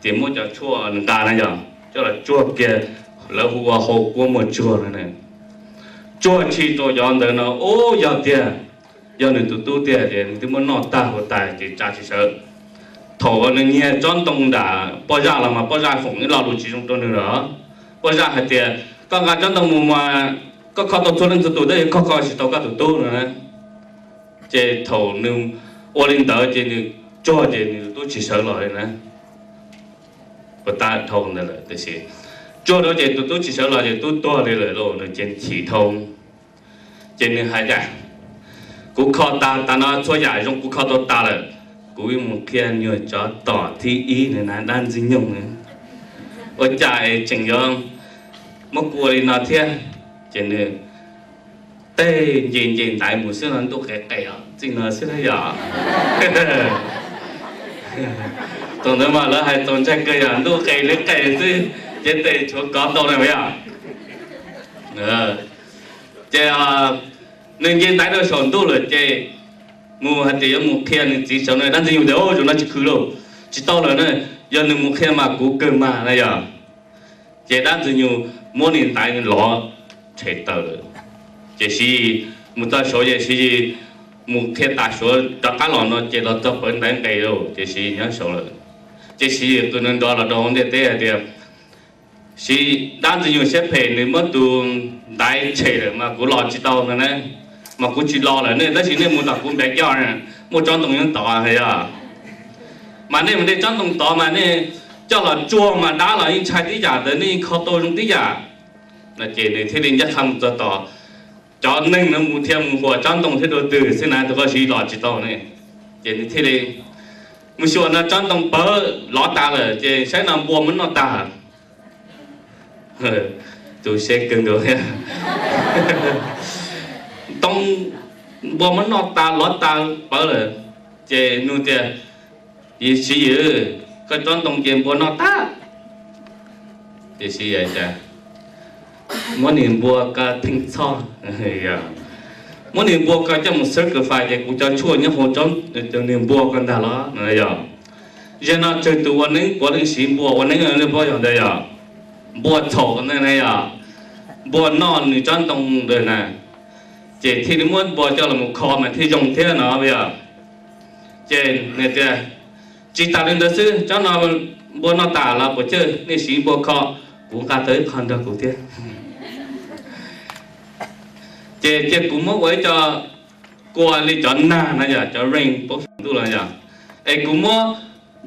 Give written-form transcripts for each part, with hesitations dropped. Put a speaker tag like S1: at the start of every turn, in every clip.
S1: thì mua cho chua đà này giờ cho là chua kia là hùa hậu của một chua này chua chỉ cho dọn được nó ô giờ tiền giờ này tụi tôi tiền thì tụi muốn nọ ta hồ tài thì cha chỉ sợ thổ này nghe chọn tông đã bao giờ là mà bao giờ phụng cái lò lụt chỉ trong tôi nữa bao giờ hay tiền con gà chọn tông mà có khó tông cho nên tụi đây có khó chỉ tao cả tụi tôi nữa chế thổ nương ô linh tới chế nương cho chế nương tôi chỉ sợ rồi nè và ta thông này là cái gì cho đó chế tôi chỉ sợ là chế tôi to đi rồi rồi trên chỉ thông trên nương hai cái cú khó ta nói cho giải trong cú khó ta là cú một kia nhiều cho tỏ thi ý này là đang dính nhung này ở chạy chỉnh nhung một cú đi nói thiên trên nương tê nhìn tại một số lần tôi cái à chính là sẽ thấy à tổng đó mà là hai tổng tranh cây à tôi cái lấy cái chứ trên đây chỗ có đâu này mấy à chế nên trên tại đó sồn tôi là chế mua hạt tiền mua khen chỉ sau này đang dùng để ô chúng nó chỉ khử đâu chỉ tao là này giờ nên mua khen mà cú cơm mà này à chế đang dùng mua hiện tại lọ chạy tàu rồi chỉ là một ta số chỉ là một cái ta số tất cả lò nó chỉ là tập huấn đánh cái rồi chỉ là nhớ số rồi chỉ là tụi nó đó là đó để thì chỉ đang dùng xếp hệ nếu mà tụi đại chạy rồi mà cũng lo chỉ tao này mà cũng chỉ lo là nên đó chỉ nên một là cũng bé nhỏ này một trong tổng nhân tỏ hay à mà nên mình để trong tổng tỏ mà nên cho là chua mà đã là những trái tí giả tới nên khó tôi trong tí giả là chỉ để thế nên chắc không cho tỏ cho nên nó muốn thêm một quả trong tổng thế đầu tư thế này tôi có chỉ lo chỉ tao này chỉ để thế này một số nó trong tổng bớ lo ta là chỉ sẽ làm buồn muốn nó ta tôi sẽ cần được nha tông buồn muốn nó ta lo ta bớ là chỉ nuôi tiền gì chỉ cái trong tổng tiền buồn nó ta thì gì vậy cha mỗi niệm bùa cả thinh so mỗi niệm bùa cả trong một số cái phải thì cũng cho chua nhá hồ trong niệm bùa còn đã đó này giờ giờ nó chơi từวันนี้วันนี้สีบัววันนี้เรื่องบัวอย่างเดียวบัวโฉกนั่นไงบัวนอนนี่จอนตรงเดินน่ะเจที่นี่ม้วนบัวเจ้าละมุคอมันที่ยงเท่าเนาะเบียเจเนี่ยเจ้จีตาเรื่องเดือดซื้อจอนนอนบัวนอนตาละบัวเจอนี่สีบัวคอกูกาtới con đâuกูtiếc chế cũng mới với cho qua đi chọn na này giờ cho ring bốc tu là giờ ấy cũng mới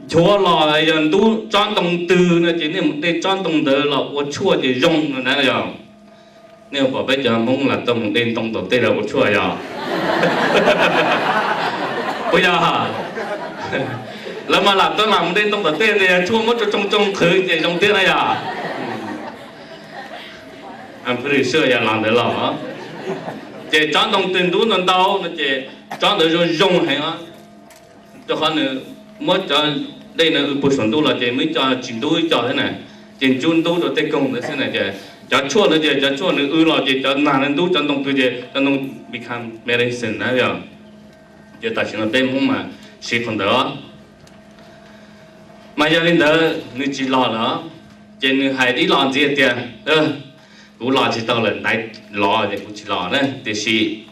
S1: chúa lò giờ tu chọn đồng từ này chỉ nên một tên chọn đồng từ là của chúa thì rong này giờ nếu bảo bây giờ mong là đồng tên đồng từ tên là của chúa giờ bây giờ hả là mà làm tôi làm tên đồng từ tên thì chúa mất cho trong khứ thì trong tên này giờ anh phải sửa giờ làm được rồi chế chọn đồng tiền đủ lần đầu nó chế chọn được rồi dùng hay á cho con nữa mới cho đây là bộ phận đủ là chế mới cho chỉnh đủ cho thế này chỉnh chun đủ rồi tay công thế này chế cho chua nữa chế cho chua nữa là chế cho nàn lên đủ chọn đồng từ chế chọn đồng become medicine đấy giờ chế ta chỉ là bên không mà xí phần đó mà giờ lên đó người chỉ lo đó chế người hay đi lo gì tiền cú lo chỉ tao là đại lo thì cú chỉ lo đấy thì gì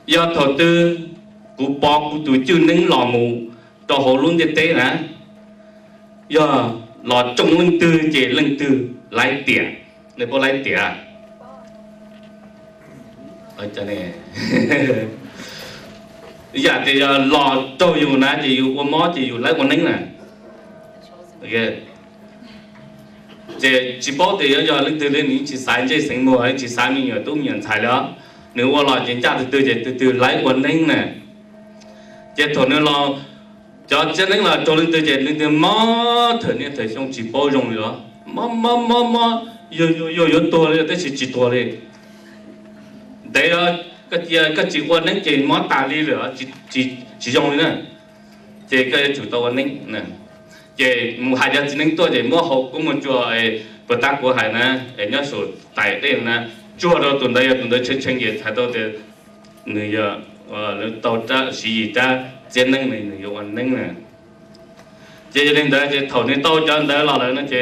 S1: do đầu tư cú bỏ cú tụi chưa nín lo mù cho họ luôn như thế nè do lo trong lưng tư chỉ lưng tư lấy tiền để có lấy tiền ở chỗ này giờ thì lo cho dù nè thì dù có mó thì dù lấy con nín nè ok chỉ bảo thì giờ linh từ lên chỉ sai chơi sinh mùa chỉ sai mình nhiều tốt nhiều tài đó nếu qua lo chỉ cha từ lấy quần nín nè chỉ thổi nữa lo cho nên là cho linh từ mó thổi nên thổi xong chỉ bao dùng nữa mó yo to lên tới chỉ to lên đấy là cái chỉ quần nín chỉ mó tà đi nữa chỉ dùng nữa chỉ cái chủ tàu quần nín nè chế một hai giờ chỉ nên tôi để mua hộp của một chùa bờ tắc của hải nè nhớ số tại đây nè chùa đó tuần đây chân gì thay đâu để người tàu cha xì cha trên nâng này người ăn nâng nè Cho nên đó thì thầu nên tôi cho đó là nó chỉ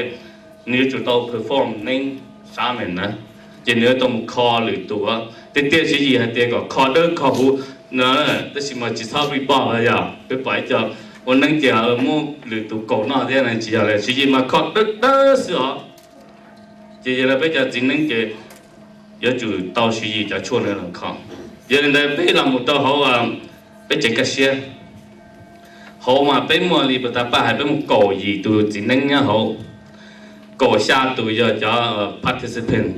S1: nếu chúng tôi perform nên sao mình nữa chỉ nếu tôi một kho lưỡi tủa thì tiền cái gì hay tiền có kho đơn kho hú nó tức là mà chỉ sau bị bỏ là giờ cái phải cho mình năng chỉ ở mua lưỡi tủa cổ nó thế này chỉ là chỉ mà kho đơn đó sửa chỉ là bây giờ chỉ năng chỉ giờ chủ tàu cái gì cho chua nữa là kho giờ nên đây bây là một tàu họ bây giờ cái xe họ mà bây mua li bữa ta ba hay bây một cổ gì tụi chỉ năng nhá họ cổ xa tụi giờ cho participant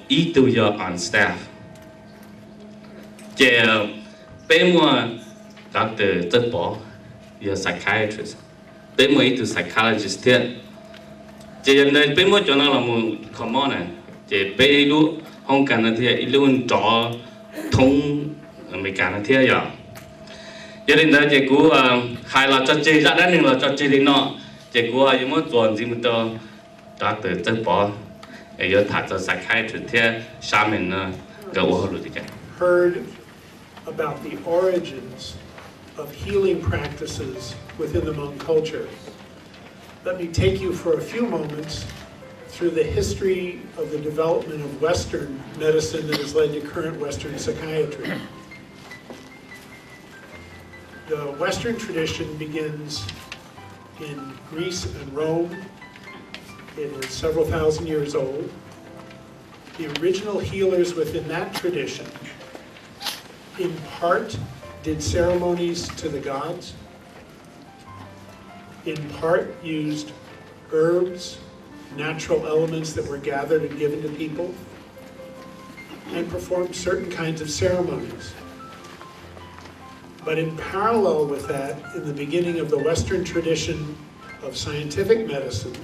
S1: ý tụi giờ on staff chỉ bây mua các từ chất bỏ giờ psychiatrist bây mua ý tụi psychologist thế chỉ nên bây mua cho nó là một common này chỉ bây lúc không cần là thế luôn cho thông mấy cái là thế giờ cho nên đó chỉ cú hai là cho chơi ra đó nên là cho chơi đến nọ chỉ cú hay muốn chọn gì một tờ các từ chất bỏ để giờ thắt cho psychiatrist thế sao mình cái ô luôn đi
S2: heard about the origins of healing practices within the Hmong culture. Let me take you for a few moments through the history of the development of Western medicine that has led to current Western psychiatry. The Western tradition begins in Greece and Rome. It is several thousand years old. The original healers within that tradition, in part, did ceremonies to the gods, in part used herbs, natural elements that were gathered and given to people, and performed certain kinds of ceremonies. But in parallel with that, in the beginning of the Western tradition of scientific medicine,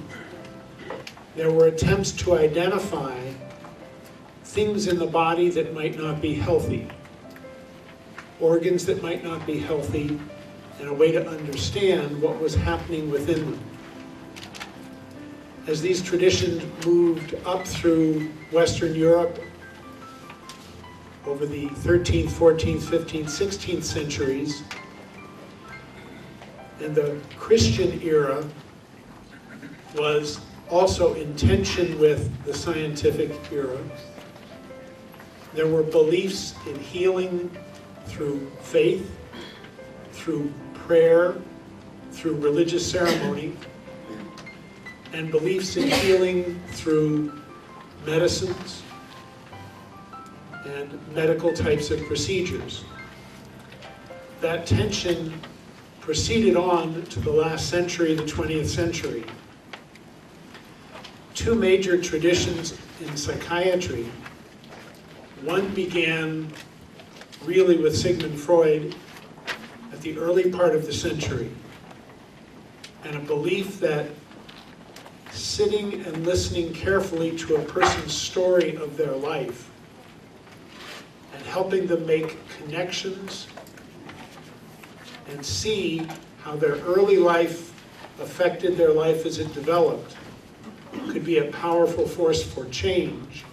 S2: there were attempts to identify things in the body that might not be healthy, organs that might not be healthy, and a way to understand what was happening within them. As these traditions moved up through Western Europe over the 13th, 14th, 15th, 16th centuries, and the Christian era was also in tension with the scientific era, there were beliefs in healing through faith, through prayer, through religious ceremony, and beliefs in healing through medicines and medical types of procedures. That tension proceeded on to the last century, the 20th century. Two major traditions in psychiatry. One began really with Sigmund Freud at the early part of the century, and a belief that sitting and listening carefully to a person's story of their life and helping them make connections and see how their early life affected their life as it developed could be a powerful force for change,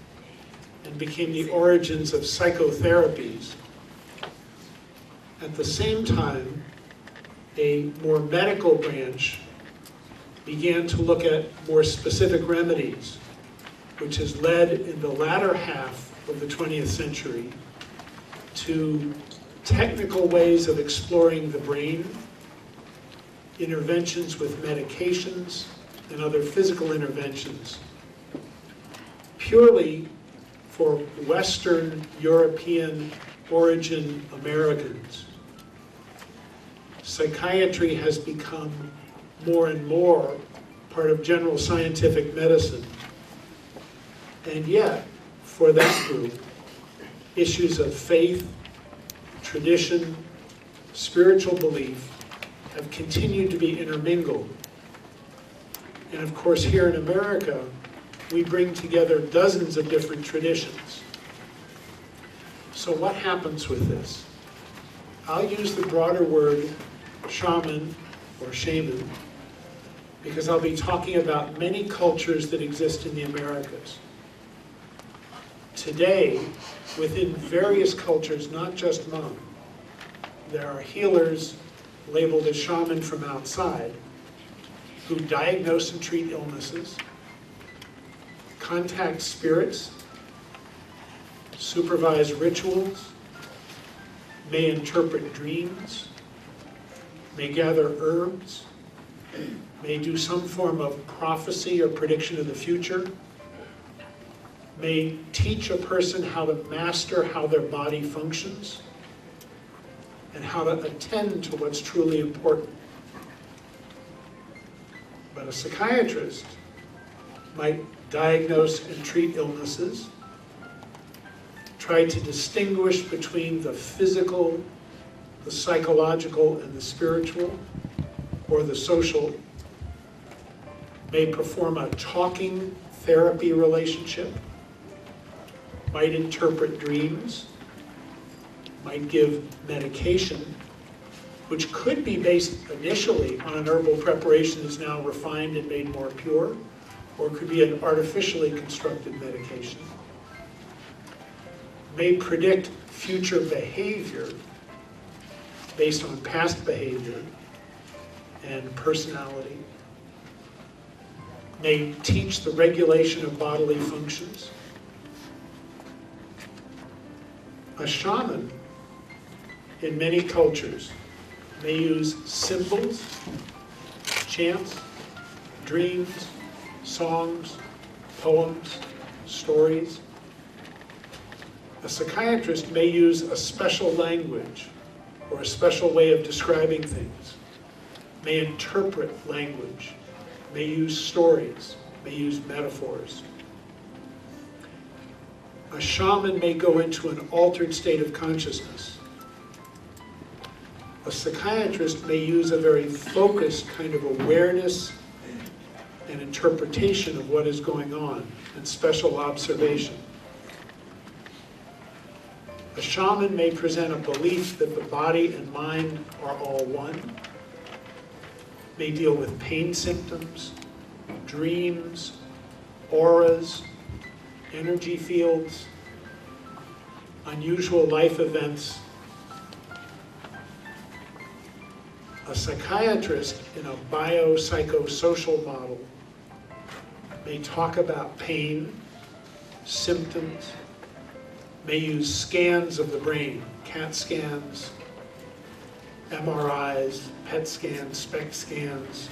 S2: and became the origins of psychotherapies. At the same time, a more medical branch began to look at more specific remedies, which has led in the latter half of the 20th century to technical ways of exploring the brain, interventions with medications, and other physical interventions, purely for Western European origin Americans. Psychiatry has become more and more part of general scientific medicine. And yet, for that group, issues of faith, tradition, spiritual belief have continued to be intermingled. And of course, here in America, we bring together dozens of different traditions. So what happens with this? I'll use the broader word shaman or shaman because I'll be talking about many cultures that exist in the Americas. Today, within various cultures, not just Hmong, there are healers labeled as shaman from outside, who diagnose and treat illnesses, contact spirits, supervise rituals, may interpret dreams, may gather herbs, may do some form of prophecy or prediction of the future, may teach a person how to master how their body functions, and how to attend to what's truly important. But a psychiatrist might diagnose and treat illnesses, try to distinguish between the physical, the psychological, and the spiritual, or the social, may perform a talking therapy relationship, might interpret dreams, might give medication, which could be based initially on an herbal preparation that's now refined and made more pure, or it could be an artificially constructed medication, may predict future behavior based on past behavior and personality, may teach the regulation of bodily functions. A shaman, in many cultures, may use symbols, chants, dreams, songs, poems, stories. A psychiatrist may use a special language or a special way of describing things, may interpret language, may use stories, may use metaphors. A shaman may go into an altered state of consciousness. A psychiatrist may use a very focused kind of awareness and interpretation of what is going on and special observation. A shaman may present a belief that the body and mind are all one, may deal with pain symptoms, dreams, auras, energy fields, unusual life events. A psychiatrist in a biopsychosocial model may talk about pain, symptoms, may use scans of the brain, CAT scans, MRIs, PET scans, SPECT scans,